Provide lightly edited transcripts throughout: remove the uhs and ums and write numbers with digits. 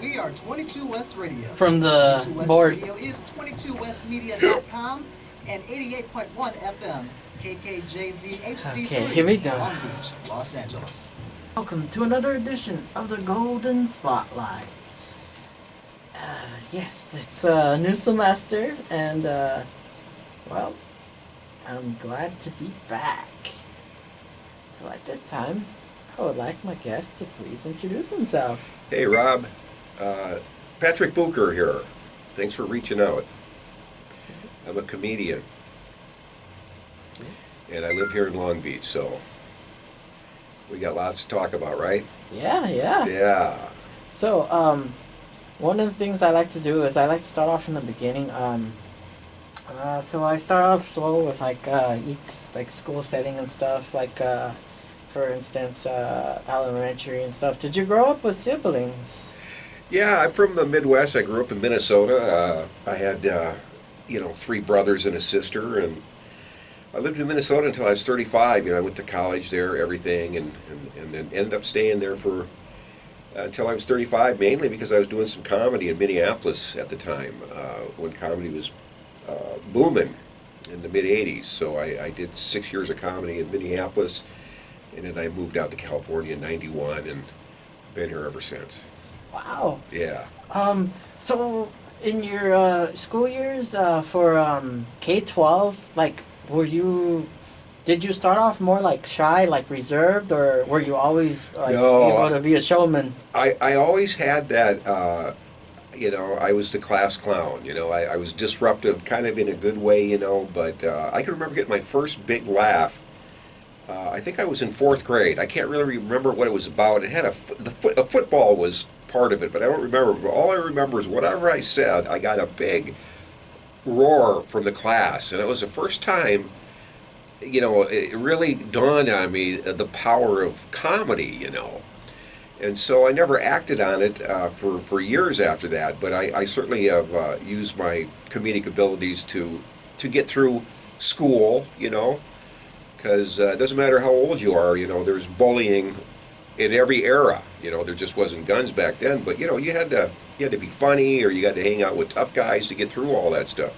We are 22 West Radio. From the 22 West board. Radio is 22westmedia.com and 88.1 FM KKJZ HD3 Okay, here we go. Long Beach, Los Angeles. Welcome to another edition of the Golden Spotlight. Yes, it's a new semester, and, well, I'm glad to be back. So at this time, I would like my guest to please introduce himself. Hey, Rob. Patrick Bucher here. Thanks for reaching out. I'm a comedian, and I live here in Long Beach, so we got lots to talk about, right? Yeah. Yeah. So, one of the things I like to do is I like to start off in the beginning. So I start off slow with each school setting and stuff. For instance, elementary and stuff. Did you grow up with siblings? Yeah, I'm from the Midwest. I grew up in Minnesota. I had, 3 brothers and a sister, and I lived in Minnesota until I was 35. I went to college there, everything, and then ended up staying there for until I was 35, mainly because I was doing some comedy in Minneapolis at the time, when comedy was booming in the mid-'80s. So I did 6 years of comedy in Minneapolis, and then I moved out to California in '91 and been here ever since. Wow. Yeah. So in your school years for K-12, did you start off more shy, reserved, or were you always able to be a showman? I always had that, I was the class clown, I was disruptive kind of in a good way, but I can remember getting my first big laugh. I think I was in 4th grade. I can't really remember what it was about. It had a football was part of it, but I don't remember. But all I remember is whatever I said, I got a big roar from the class, and it was the first time, it really dawned on me the power of comedy, And so I never acted on it for years after that, but I certainly have used my comedic abilities to get through school, because it doesn't matter how old you are, there's bullying in every era. There just wasn't guns back then, but you had to be funny, or you had to hang out with tough guys to get through all that stuff.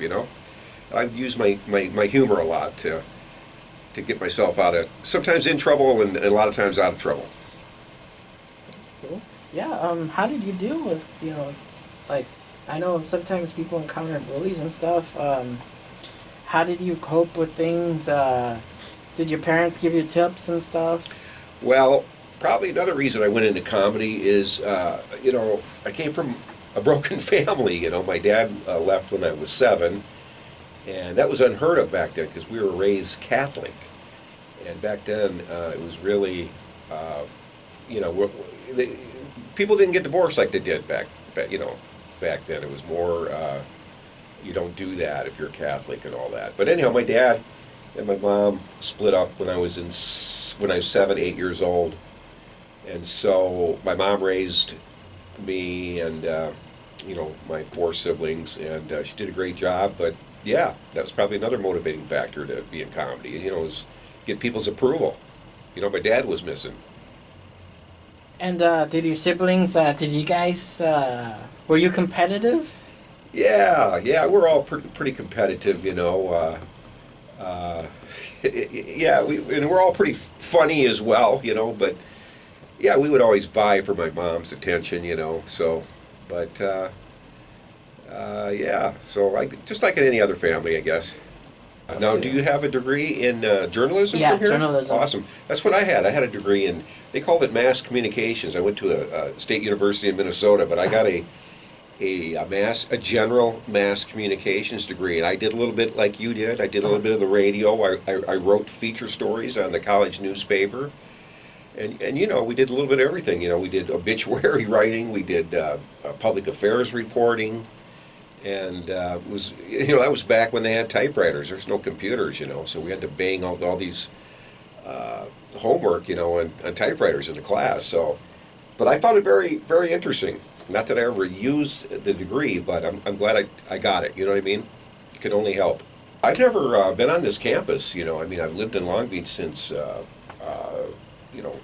I've used my humor a lot to get myself out of, sometimes in trouble and a lot of times out of trouble. Cool. Yeah. How did you deal with I know sometimes people encounter bullies and stuff. How did you cope with things? Did your parents give you tips and stuff? Well, probably another reason I went into comedy is, I came from a broken family. My dad left when I was 7, and that was unheard of back then because we were raised Catholic. And back then, it was really, people didn't get divorced like they did back then. It was more, you don't do that if you're Catholic and all that. But anyhow, my dad and my mom split up when I was 7, 8 years old, and so my mom raised me and my 4 siblings, and she did a great job. But yeah, that was probably another motivating factor to be in comedy. Was get people's approval. My dad was missing. And did your siblings? Did you guys? Were you competitive? Yeah, we're all pretty competitive. We're all pretty funny as well, but yeah, we would always vie for my mom's attention, so, but, so just like in any other family, I guess. Now, do you have a degree in journalism Yeah, from here? journalism. Awesome. That's what I had. I had a degree in, they called it mass communications. I went to a state university in Minnesota, but I got a general mass communications degree, and I did a little bit like you did. I did a little bit of the radio. I wrote feature stories on the college newspaper, and we did a little bit of everything. We did obituary writing, we did public affairs reporting, and it was that was back when they had typewriters. There's no computers, so we had to bang all these homework, on typewriters in the class. So, but I found it very, very interesting. Not that I ever used the degree, but I'm glad I got it. You know what I mean? It could only help. I've never been on this campus. I've lived in Long Beach since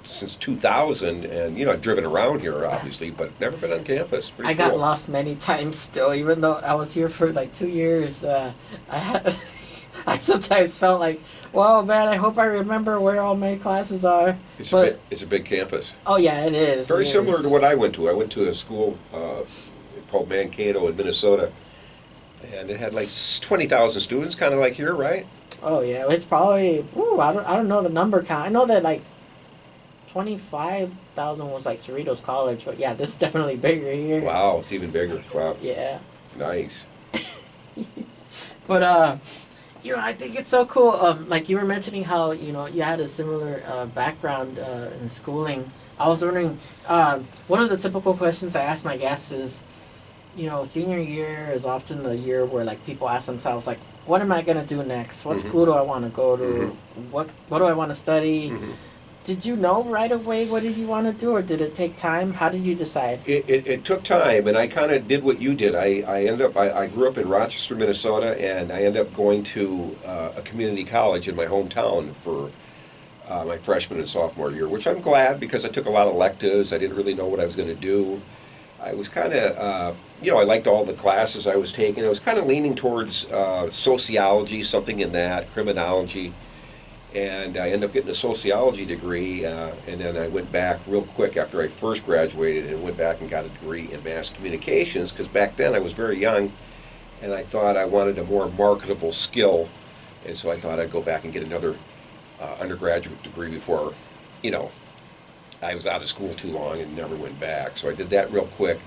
since 2000, and I've driven around here obviously, but never been on campus. Pretty I got cool. lost many times still, even though I was here for like 2 years. I had, I sometimes felt like, well, man, I hope I remember where all my classes are. It's a big campus. Oh yeah, it is. Very it similar is. to what I went to. I went to a school called Mankato in Minnesota, and it had like 20,000 students, kind of like here, right? Oh yeah, it's probably. Ooh, I don't know the number count. I know that like 25,000 was like Cerritos College, but yeah, this is definitely bigger here. Wow, it's even bigger. Wow, Yeah. nice. But I think it's so cool. Like you were mentioning how you had a similar background in schooling. I was wondering, one of the typical questions I ask my guests is, senior year is often the year where like people ask themselves like, what am I gonna do next? What school do I want to go to? What do I want to study? Did you know right away what did you want to do, or did it take time? How did you decide? It took time, and I kind of did what you did. I grew up in Rochester, Minnesota, and I ended up going to a community college in my hometown for my freshman and sophomore year, which I'm glad because I took a lot of electives. I didn't really know what I was going to do. I was kind of, I liked all the classes I was taking. I was kind of leaning towards sociology, something in that, criminology. And I ended up getting a sociology degree, and then I went back real quick after I first graduated and went back and got a degree in mass communications, because back then I was very young and I thought I wanted a more marketable skill, and so I thought I'd go back and get another undergraduate degree before, I was out of school too long and never went back. So I did that real quick.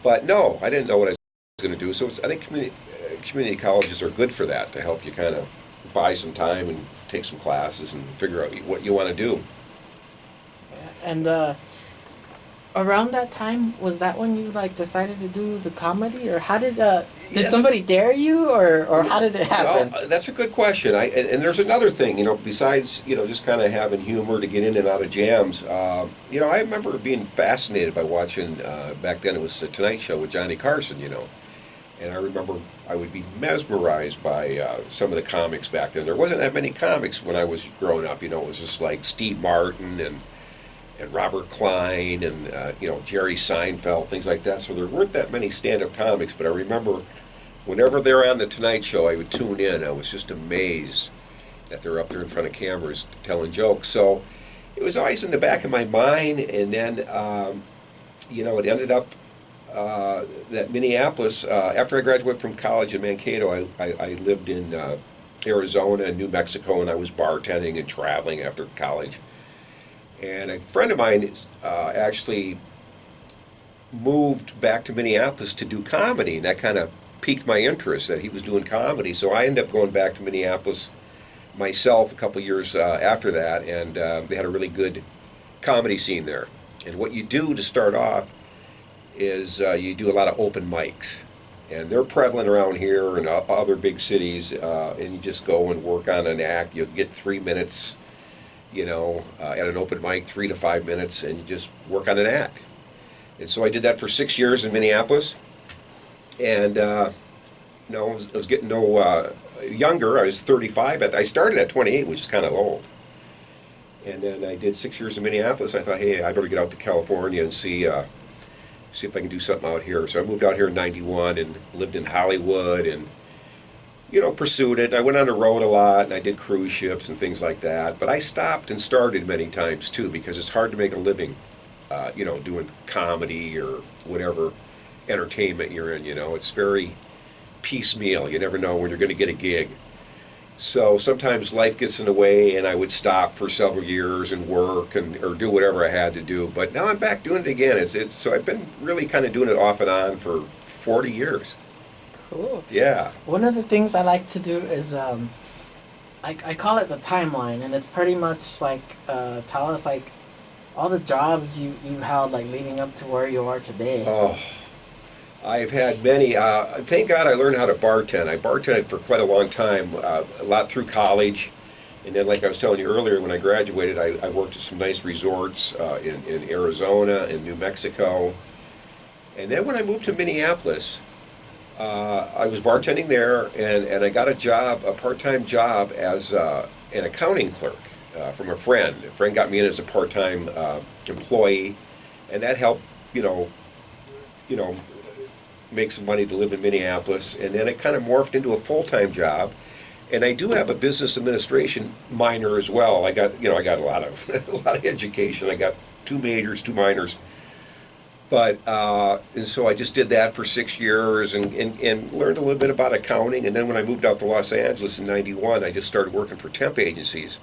But no, I didn't know what I was going to do. So I think community colleges are good for that, to help you kind of buy some time and take some classes and figure out what you want to do. And around that time, was that when you like decided to do the comedy, or how did somebody dare you, or how did it happen? Well, that's a good question. And there's another thing, besides just kind of having humor to get in and out of jams. I remember being fascinated by watching back then it was the Tonight Show with Johnny Carson. And I remember I would be mesmerized by some of the comics back then. There wasn't that many comics when I was growing up. It was just like Steve Martin and Robert Klein and Jerry Seinfeld, things like that. So there weren't that many stand-up comics. But I remember whenever they're on the Tonight Show, I would tune in. I was just amazed that they're up there in front of cameras telling jokes. So it was always in the back of my mind. And then it ended up that Minneapolis, after I graduated from college in Mankato, I lived in Arizona and New Mexico, and I was bartending and traveling after college. And a friend of mine actually moved back to Minneapolis to do comedy, and that kind of piqued my interest that he was doing comedy. So I ended up going back to Minneapolis myself a couple years after that, and they had a really good comedy scene there. And what you do to start off is you do a lot of open mics, and they're prevalent around here and other big cities, and you just go and work on an act. You'll get 3 minutes, at an open mic, 3 to 5 minutes, and you just work on an act. And so I did that for 6 years in Minneapolis, and I was getting no younger. I was 35. I started at 28, which is kind of old. And then I did 6 years in Minneapolis. I thought, hey, I better get out to California and see if I can do something out here. So I moved out here in '91 and lived in Hollywood and, pursued it. I went on the road a lot and I did cruise ships and things like that. But I stopped and started many times too, because it's hard to make a living, doing comedy or whatever entertainment you're in. It's very piecemeal. You never know when you're going to get a gig. So sometimes life gets in the way, and I would stop for several years and work or do whatever I had to do. But now I'm back doing it again. So I've been really kind of doing it off and on for 40 years. Cool. Yeah. One of the things I like to do is I call it the timeline, and it's pretty much like tell us like all the jobs you held like leading up to where you are today. Oh. I've had many. Thank God I learned how to bartend. I bartended for quite a long time, a lot through college. And then, like I was telling you earlier, when I graduated, I worked at some nice resorts in Arizona and New Mexico. And then when I moved to Minneapolis, I was bartending there, and I got a part-time job as an accounting clerk. from a friend. A friend got me in as a part-time employee, and that helped, you know, make some money to live in Minneapolis. And then it kind of morphed into a full-time job. And I do have a business administration minor as well. I got a lot of a lot of education. I got 2 majors, 2 minors. But and so I just did that for 6 years and learned a little bit about accounting. And then when I moved out to Los Angeles in '91, I just started working for temp agencies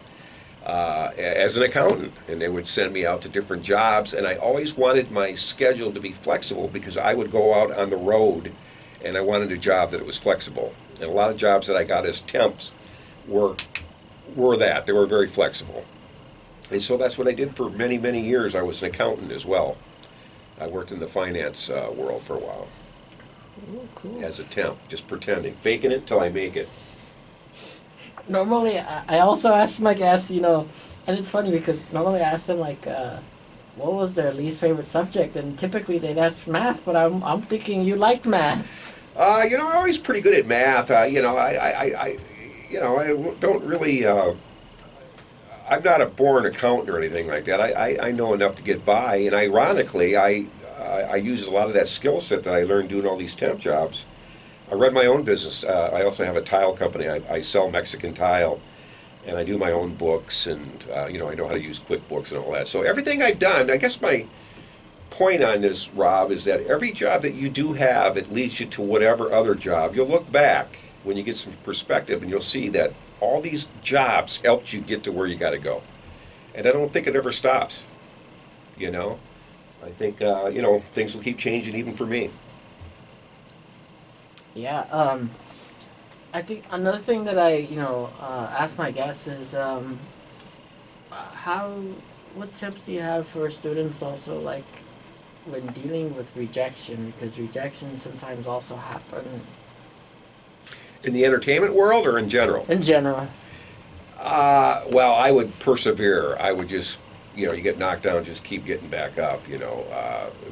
as an accountant. And they would send me out to different jobs. And I always wanted my schedule to be flexible because I would go out on the road, and I wanted a job that was flexible. And a lot of jobs that I got as temps were that. They were very flexible. And so that's what I did for many, many years. I was an accountant as well. I worked in the finance world for a while. Ooh, cool. As a temp, just pretending, faking it till I make it. Normally, I also ask my guests, and it's funny because normally I ask them like, what was their least favorite subject, and typically they'd ask math, but I'm thinking you liked math. I'm always pretty good at math. I don't really. I'm not a born accountant or anything like that. I know enough to get by, and ironically, I use a lot of that skill set that I learned doing all these temp jobs. I run my own business. I also have a tile company. I sell Mexican tile, and I do my own books, and I know how to use QuickBooks and all that. So everything I've done, I guess my point on this, Rob, is that every job that you do have, it leads you to whatever other job. You'll look back when you get some perspective, and you'll see that all these jobs helped you get to where you got to go. And I don't think it ever stops. I think things will keep changing even for me. Yeah. I think another thing that I ask my guests is what tips do you have for students also, like when dealing with rejection, because rejection sometimes also happen In the entertainment world or in general? in general. Well, I would persevere. I would just, you get knocked down, just keep getting back up.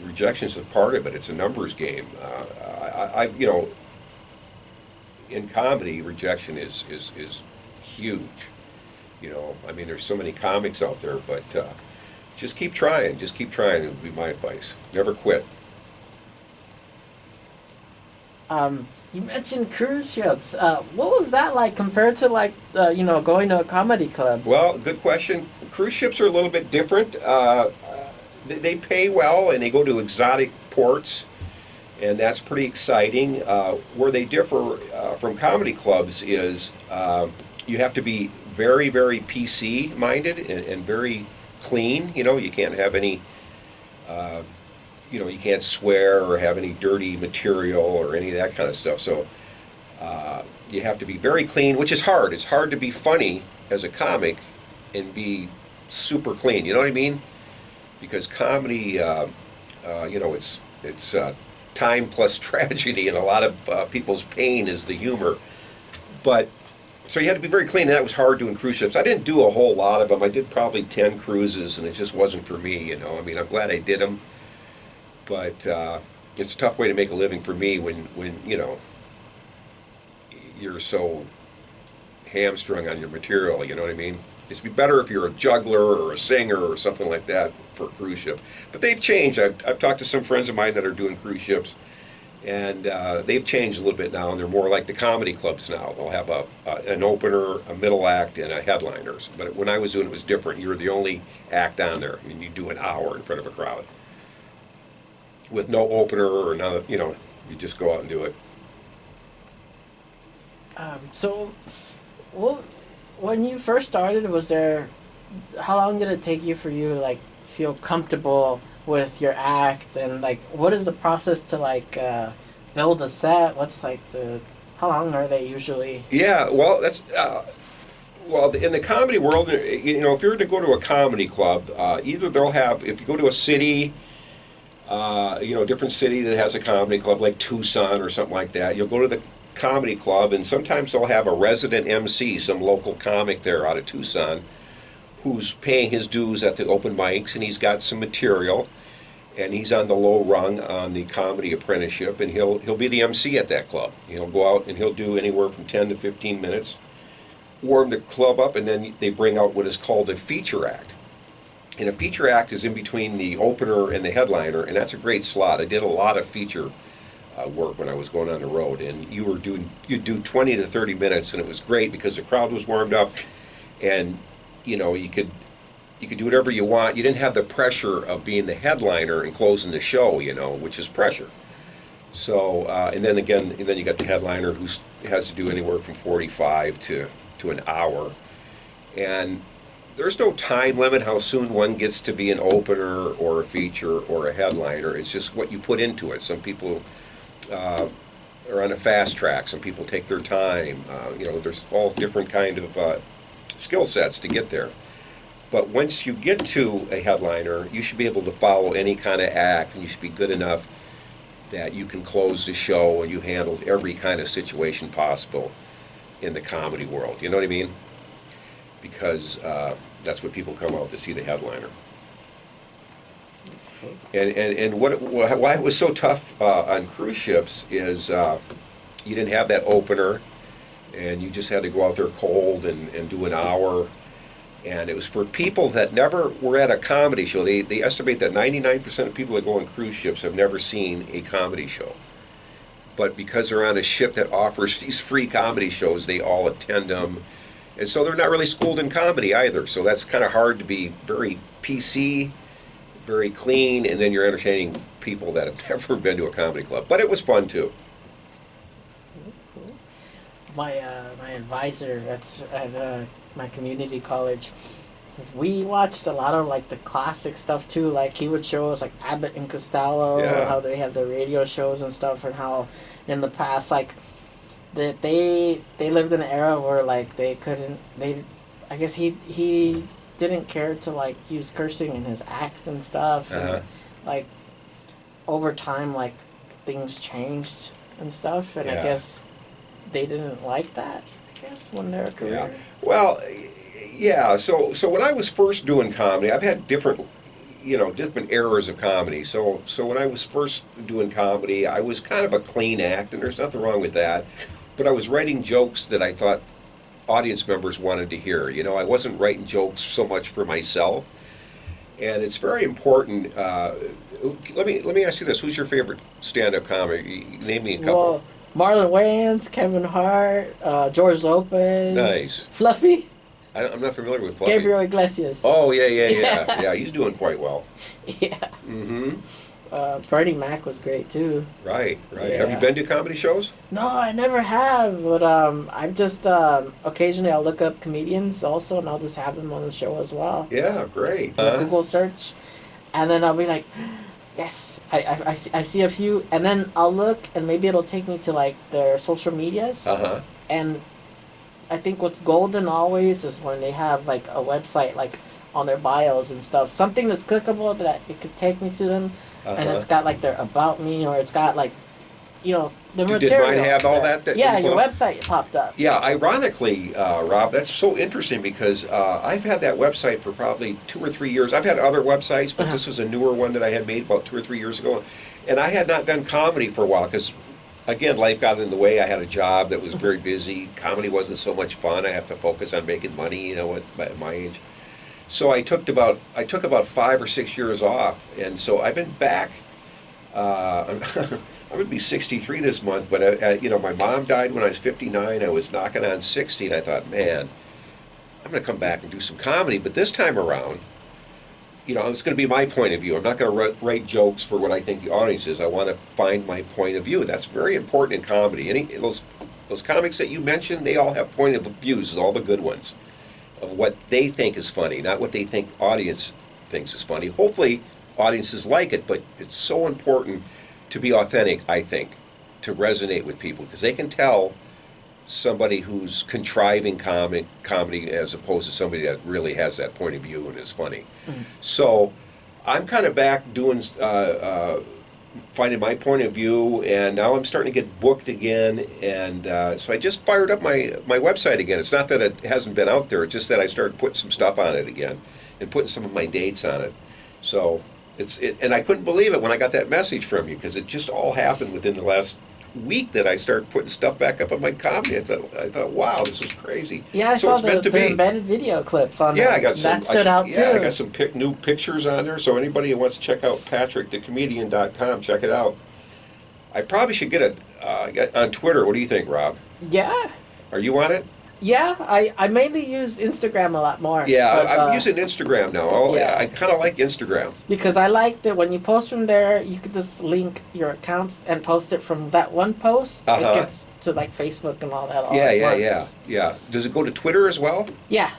Rejection is a part of it. It's a numbers game. In comedy, rejection is huge. There's so many comics out there, but just keep trying. Just keep trying. It would be my advice. Never quit. You mentioned cruise ships. What was that like compared to going to a comedy club? Well, good question. Cruise ships are a little bit different. They pay well, and they go to exotic ports, and that's pretty exciting. Where they differ from comedy clubs is you have to be very, very PC minded and very clean. You can't have any. You can't swear or have any dirty material or any of that kind of stuff. So you have to be very clean, which is hard. It's hard to be funny as a comic and be super clean. You know what I mean? Because comedy, it's time plus tragedy, and a lot of people's pain is the humor. But so you had to be very clean, and that was hard doing cruise ships. I didn't do a whole lot of them. I did probably 10 cruises, and it just wasn't for me. I'm glad I did them. But it's a tough way to make a living for me when you're so hamstrung on your material, you know what I mean? It'd be better if you're a juggler or a singer or something like that for a cruise ship. But they've changed. I've talked to some friends of mine that are doing cruise ships, and they've changed a little bit now, and they're more like the comedy clubs now. They'll have an opener, a middle act, and a headliners. But when I was doing it, it was different. You were the only act on there, and you do an hour in front of a crowd with no opener or none. You just go out and do it. So, when you first started, how long did it take you for you to feel comfortable with your act, and what is the process to build a set? What's how long are they usually? Yeah, well, that's in the comedy world, if you were to go to a comedy club, either they'll have, if you go to a city, a different city that has a comedy club like Tucson or something like that, you'll go to the comedy club, and sometimes they'll have a resident MC, some local comic there out of Tucson, who's paying his dues at the open mics, and he's got some material, and he's on the low rung on the comedy apprenticeship, and he'll be the MC at that club. He'll go out and he'll do anywhere from 10 to 15 minutes, warm the club up, and then they bring out what is called a feature act. And a feature act is in between the opener and the headliner, and that's a great slot. I did a lot of feature work when I was going on the road, and you'd do 20 to 30 minutes, and it was great because the crowd was warmed up, and you could do whatever you want. You didn't have the pressure of being the headliner and closing the show, which is pressure. So and then you got the headliner who has to do anywhere from 45 to an hour, and there's no time limit how soon one gets to be an opener or a feature or a headliner. It's just what you put into it. Some people are on a fast track. Some people take their time. There's all different kind of skill sets to get there. But once you get to a headliner, you should be able to follow any kind of act, and you should be good enough that you can close the show and you handled every kind of situation possible in the comedy world. You know what I mean? Because that's what people come out to see, the headliner. And why it was so tough on cruise ships is you didn't have that opener, and you just had to go out there cold and do an hour. And it was for people that never were at a comedy show. They estimate that 99% of people that go on cruise ships have never seen a comedy show. But because they're on a ship that offers these free comedy shows, they all attend them. And so they're not really schooled in comedy either. So that's kind of hard to be very PC, very clean, and then you're entertaining people that have never been to a comedy club. But it was fun too. My advisor at my community college, we watched a lot of like the classic stuff too. Like he would show us like Abbott and Costello, Yeah. how they had the radio shows and stuff, and how in the past like that they lived in an era where like I guess he didn't care to like use cursing in his act and stuff. Uh-huh. And, like over time like things changed and stuff, and I Yeah. guess they didn't like that, I guess, when they were career. Yeah. Well, yeah. So when I was first doing comedy, I've had different eras of comedy. So when I was first doing comedy, I was kind of a clean act, and there's nothing wrong with that. But I was writing jokes that I thought audience members wanted to hear. I wasn't writing jokes so much for myself. And it's very important. Let me ask you this: who's your favorite stand-up comic? Name me a couple. Well, Marlon Wayans, Kevin Hart, George Lopez. Nice. Fluffy. I'm not familiar with Fluffy. Gabriel Iglesias. Oh yeah. Yeah, he's doing quite well. Yeah. Mm-hmm. Bernie Mac was great too. Right. Yeah. Have you been to comedy shows? No, I never have, but I'm just occasionally I'll look up comedians also, and I'll just have them on the show as well. Yeah, great. Google search, and then I'll be like, yes, I see a few, and then I'll look, and maybe it'll take me to like their social medias, Uh-huh. and I think what's golden always is when they have like a website like on their bios and stuff, something that's clickable that it could take me to them, and it's got like their about me, or it's got like, the Did material. mine have all that Yeah, you your put up? website popped up. Yeah, ironically, Rob, that's so interesting because I've had that website for probably 2 or 3 years. I've had other websites, but this was a newer one that I had made about 2 or 3 years ago. And I had not done comedy for a while because, again, life got in the way. I had a job that was very busy. Comedy wasn't so much fun. I have to focus on making money, at my age. So I took about 5 or 6 years off, and so I've been back. I'm going to be 63 this month, but my mom died when I was 59. I was knocking on 60, and I thought, man, I'm going to come back and do some comedy. But this time around, it's going to be my point of view. I'm not going to write jokes for what I think the audience is. I want to find my point of view. That's very important in comedy. Those comics that you mentioned, they all have point of views, all the good ones, of what they think is funny, not what they think the audience thinks is funny. Hopefully, audiences like it, but it's so important to be authentic, I think, to resonate with people, because they can tell somebody who's contriving comedy as opposed to somebody that really has that point of view and is funny. Mm-hmm. So I'm kind of back doing, finding my point of view, and now I'm starting to get booked again, and so I just fired up my website again. It's not that it hasn't been out there, it's just that I started putting some stuff on it again and putting some of my dates on it. So and I couldn't believe it when I got that message from you, because it just all happened within the last week that I started putting stuff back up on my comedy. I thought, wow, this is crazy. Yeah, I so saw it's meant to the be. embedded video clips on Yeah, there. I got some. That stood out too. Yeah, I got some new pictures on there. So anybody who wants to check out PatrickTheComedian.com, check it out. I probably should get on Twitter. What do you think, Rob? Yeah. Are you on it? Yeah, I mainly use Instagram a lot more. Yeah, but, I'm using Instagram now. yeah. I kind of like Instagram. Because I like that when you post from there, you could just link your accounts and post it from that one post. Uh-huh. It gets to like Facebook and all that all Yeah, at yeah, once. yeah. Does it go to Twitter as well? Yeah.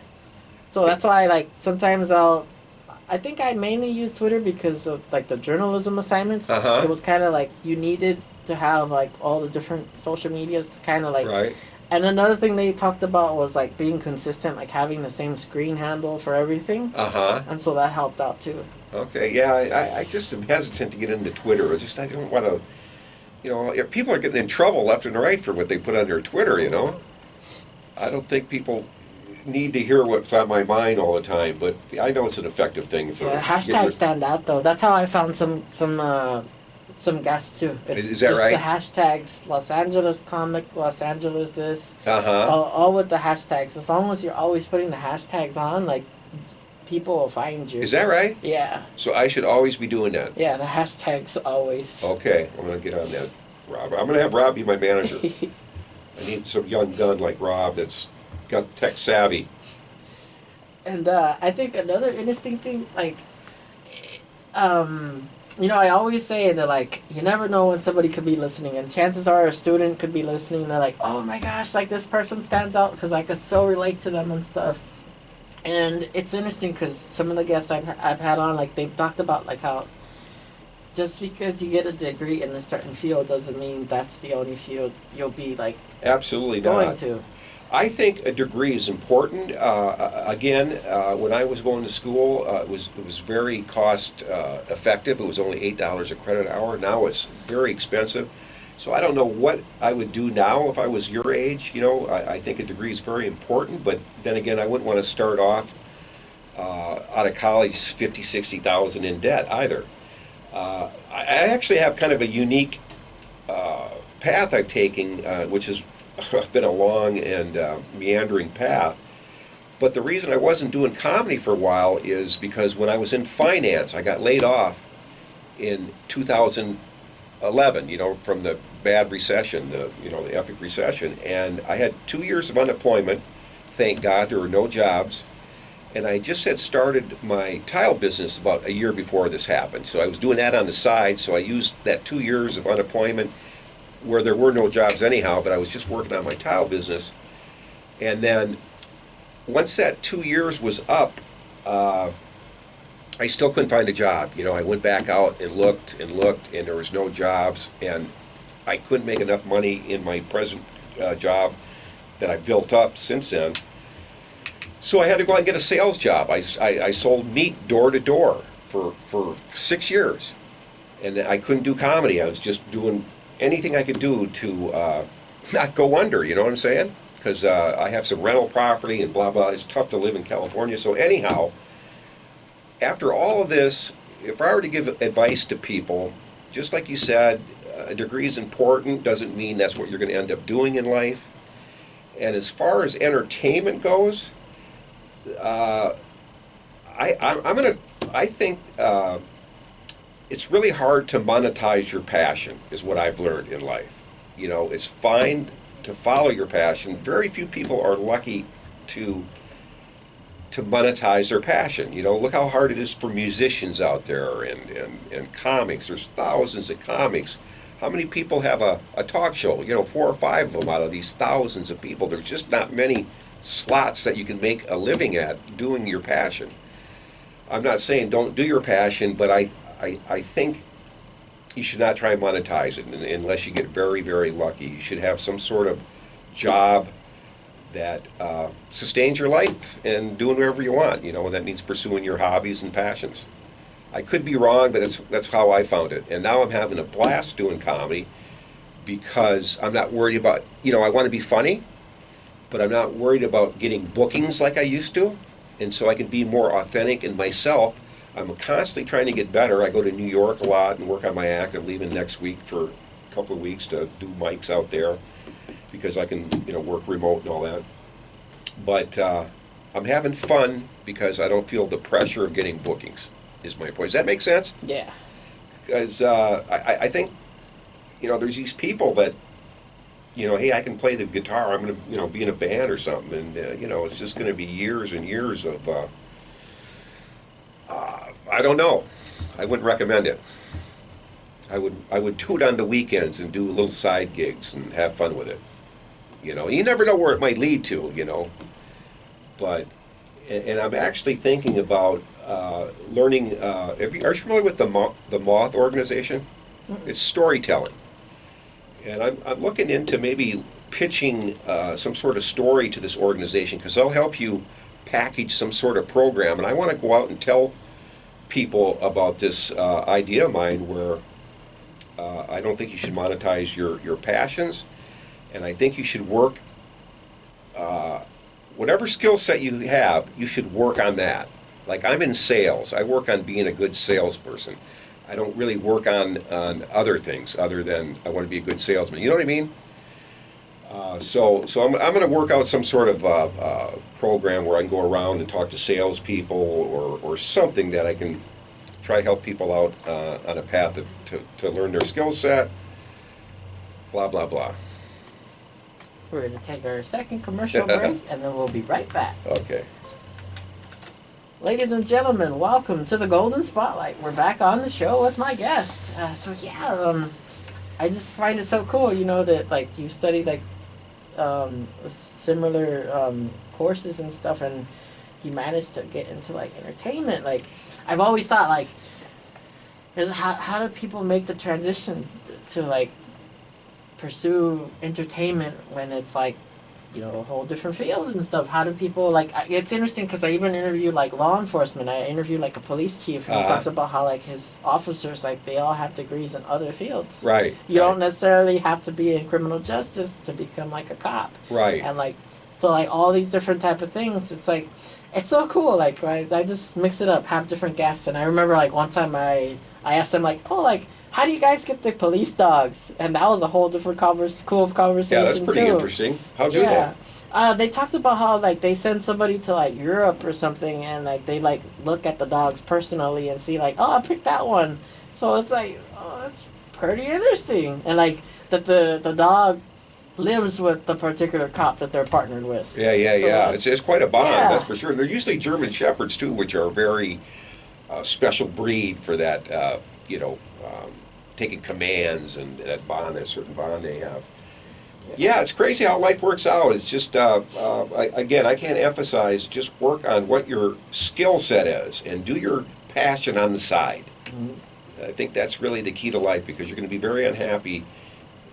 So that's why like sometimes I think I mainly use Twitter because of like the journalism assignments. Uh-huh. It was kind of like you needed to have like all the different social medias to kind of like. Right. And another thing they talked about was like being consistent, like having the same screen handle for everything. Uh-huh. And so that helped out too. Okay, yeah, I just am hesitant to get into Twitter. I don't want to, people are getting in trouble left and right for what they put on their Twitter, I don't think people need to hear what's on my mind all the time, but I know it's an effective thing for. Yeah, hashtags stand out though. That's how I found some guests too. Is that just right? The hashtags Los Angeles comic, Los Angeles this, Uh-huh. all with the hashtags. As long as you're always putting the hashtags on, like people will find you. Is that right? Yeah, So I should always be doing that. yeah. The hashtags always. Okay, I'm going to get on that, Rob. I'm going to have Rob be my manager. I need some young gun like Rob that's got tech savvy. And I think another interesting thing, like, I always say that, like, you never know when somebody could be listening, and chances are a student could be listening, and they're like, oh my gosh, like, this person stands out because I could so relate to them and stuff. And it's interesting because some of the guests I've had on, like, they've talked about, like, how just because you get a degree in a certain field doesn't mean that's the only field you'll be, like, Absolutely going not. to. I think a degree is important. Again, when I was going to school, it was very cost effective. It was only $8 a credit hour. Now it's very expensive. So I don't know what I would do now if I was your age. I think a degree is very important. But then again, I wouldn't want to start off out of college 50, 60,000 in debt either. I actually have kind of a unique path I've taken, which is been a long and meandering path. But the reason I wasn't doing comedy for a while is because when I was in finance, I got laid off in 2011, from the bad recession, the epic recession. And I had 2 years of unemployment. Thank God there were no jobs. And I just had started my tile business about a year before this happened. So I was doing that on the side. So I used that 2 years of unemployment where there were no jobs anyhow, but I was just working on my tile business. And then once that 2 years was up, I still couldn't find a job. I went back out and looked, and there was no jobs, and I couldn't make enough money in my present job that I built up since then. So I had to go out and get a sales job. I sold meat door to door for 6 years, and I couldn't do comedy. I was just doing anything I could do to not go under, you know what I'm saying? Because I have some rental property and blah, blah. It's tough to live in California. So anyhow, after all of this, if I were to give advice to people, just like you said, a degree is important, doesn't mean that's what you're going to end up doing in life. And as far as entertainment goes, I think it's really hard to monetize your passion, is what I've learned in life. It's fine to follow your passion. Very few people are lucky to monetize their passion. Look how hard it is for musicians out there and comics. There's thousands of comics. How many people have a talk show? 4 or 5 of them out of these thousands of people. There's just not many slots that you can make a living at doing your passion. I'm not saying don't do your passion, but I think you should not try and monetize it unless you get very, very lucky. You should have some sort of job that sustains your life and doing whatever you want, and that means pursuing your hobbies and passions. I could be wrong, but that's how I found it. And now I'm having a blast doing comedy because I'm not worried about, I want to be funny, but I'm not worried about getting bookings like I used to. And so I can be more authentic in myself. I'm constantly trying to get better. I go to New York a lot and work on my act. I'm leaving next week for couple of weeks to do mics out there because I can, work remote and all that. But I'm having fun because I don't feel the pressure of getting bookings, is my point. Does that make sense? Yeah. Because I think, there's these people that, hey, I can play the guitar, I'm going to, be in a band or something, and, it's just going to be years and years of, I don't know. I wouldn't recommend it. I would do it on the weekends and do little side gigs and have fun with it. You never know where it might lead to, But, and I'm actually thinking about learning, are you familiar with the Moth organization? Mm-mm. It's storytelling. And I'm looking into maybe pitching some sort of story to this organization because they'll help you package some sort of program. And I want to go out and tell people about this idea of mine where I don't think you should monetize your passions. And I think you should work, whatever skill set you have, you should work on that. Like I'm in sales. I work on being a good salesperson. I don't really work on other things other than I want to be a good salesman. You know what I mean? So I'm going to work out some sort of program where I can go around and talk to salespeople or something that I can try to help people out on a path to learn their skill set. Blah, blah, blah. We're going to take our second commercial break, and then we'll be right back. Okay. Ladies and gentlemen, welcome to the Golden Spotlight. We're back on the show with my guest. I just find it so cool, that like you studied like similar courses and stuff, and you managed to get into like entertainment. Like I've always thought like, how do people make the transition to like pursue entertainment when it's like, a whole different field and stuff? How do people like? It's interesting because I even interviewed like law enforcement. I interviewed like a police chief, and he talks about how like his officers like they all have degrees in other fields. Right. You don't necessarily have to be in criminal justice to become like a cop. Right. And like so like all these different type of things. It's like it's so cool. Like I just mix it up, have different guests, and I remember like one time I asked them like, how do you guys get the police dogs? And that was a whole different cool conversation. Yeah, that's pretty too. interesting. How do they? They talked about how like they send somebody to like Europe or something, and like they like look at the dogs personally and see like, oh, I picked that one. So it's like, oh, that's pretty interesting, and like that the dog lives with the particular cop that they're partnered with. Yeah. It's quite a bond, that's for sure. They're usually German Shepherds too, which are a very special breed for that. Taking commands and that bond, that certain bond they have. Yeah, it's crazy how life works out. It's just, I can't emphasize, just work on what your skill set is and do your passion on the side. Mm-hmm. I think that's really the key to life because you're going to be very unhappy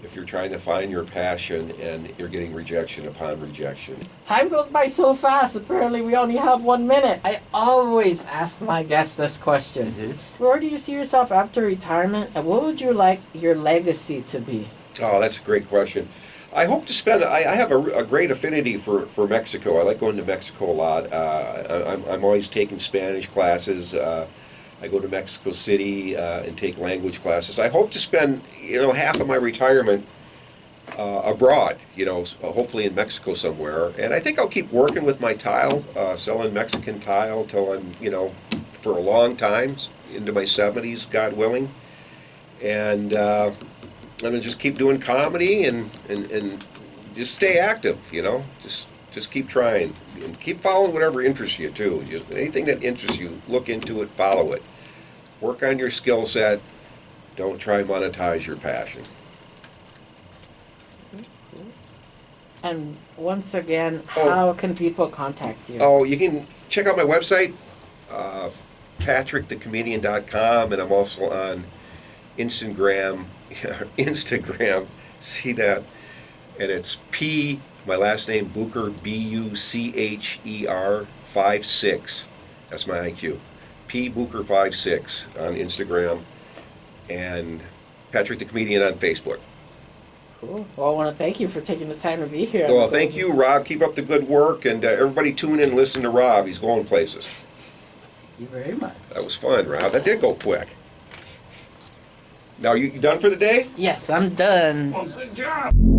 if you're trying to find your passion and you're getting rejection upon rejection. Time goes by so fast. Apparently, we only have 1 minute. I always ask my guests this question. Mm-hmm. Where do you see yourself after retirement, and what would you like your legacy to be? Oh, that's a great question. I hope to spend, I have a great affinity for Mexico. I like going to Mexico a lot. I'm always taking Spanish classes. I go to Mexico City and take language classes. I hope to spend, half of my retirement abroad, hopefully in Mexico somewhere. And I think I'll keep working with my tile, selling Mexican tile till I'm, for a long time, into my 70s, God willing. And I'm going to just keep doing comedy and just stay active, Just keep trying and keep following whatever interests you too. Just anything that interests you, look into it, follow it. Work on your skill set. Don't try and monetize your passion. And once again, how can people contact you? Oh, you can check out my website, patrickthecomedian.com, and I'm also on Instagram. See that? And it's my last name, Bucher, Bucher 56. That's my IQ. Bucher 56 on Instagram, and Patrick the Comedian on Facebook. Cool. Well, I want to thank you for taking the time to be here. Well, thank you, Rob. Keep up the good work, and everybody tune in and listen to Rob. He's going places. Thank you very much. That was fun, Rob. That did go quick. Now, you done for the day? Yes, I'm done. Well, good job.